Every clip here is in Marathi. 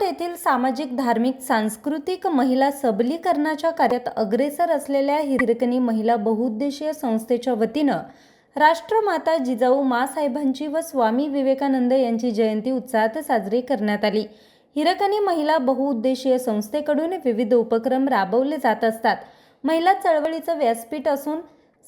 येथील सामाजिक, धार्मिक, सांस्कृतिक महिला सबलीकरणाच्या कार्यात अग्रेसर असलेल्या हिरकणी महिला बहुउद्देशीय संस्थेच्या वतीनं राष्ट्रमाता जिजाऊ माँसाहेबांची व स्वामी विवेकानंद यांची जयंती उत्साहात साजरी करण्यात आली। हिरकणी महिला बहुउद्देशीय संस्थेकडून विविध उपक्रम राबवले जात असतात। महिला चळवळीचं व्यासपीठ असून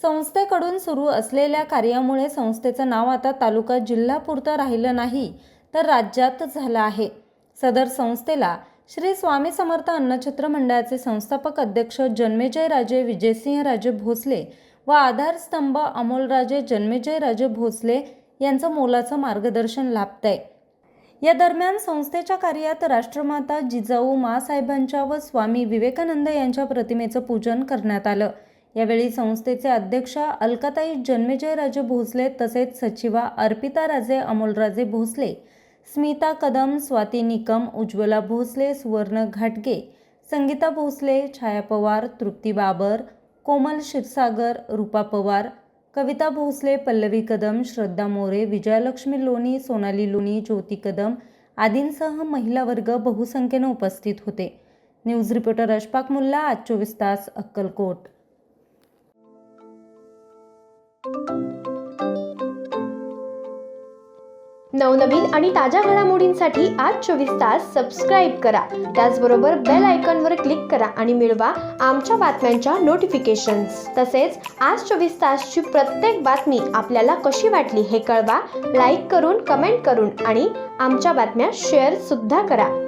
संस्थेकडून सुरू असलेल्या कार्यामुळे संस्थेचं नाव आता तालुका जिल्हापुरतं राहिलं नाही तर राज्यात झालं आहे। सदर संस्थेला श्री स्वामी समर्थ अन्नछत्र मंडळाचे संस्थापक अध्यक्ष जन्मेजयराजे विजयसिंहराजे भोसले व आधारस्तंभ अमोलराजे जन्मेजयराजे भोसले यांचं मोलाचं मार्गदर्शन लाभतंय। या दरम्यान संस्थेच्या कार्यात राष्ट्रमाता जिजाऊ माँसाहेबांच्या व स्वामी विवेकानंद यांच्या प्रतिमेचं पूजन करण्यात आलं। यावेळी संस्थेचे अध्यक्ष अलकाताई जन्मेजयराजे भोसले तसेच सचिवा अर्पिता राजे अमोलराजे भोसले, स्मिता कदम, स्वाती निकम, उज्ज्वला भोसले, सुवर्ण घाटगे, संगीता भोसले, छाया पवार, तृप्ती बाबर, कोमल क्षीरसागर, रूपा पवार, कविता भोसले, पल्लवी कदम, श्रद्धा मोरे, विजयलक्ष्मी लोणी, सोनाली लोणी, ज्योती कदम आदींसह महिला वर्ग बहुसंख्येने उपस्थित होते। न्यूज रिपोर्टर अशफाक मुल्ला, आज 24 तास, अक्कलकोट। नवनवीन आणि ताज्या घडामोडींसाठी आज 24 तास सबस्क्राईब करा। त्याचबरोबर बेल आयकॉनवर क्लिक करा आणि मिळवा आमच्या बातम्यांच्या नोटिफिकेशन्स। तसेच आज 24 तासची प्रत्येक बातमी आपल्याला कशी वाटली हे कळवा, लाईक करून, कमेंट करून आणि आमच्या बातम्या शेअर सुद्धा करा।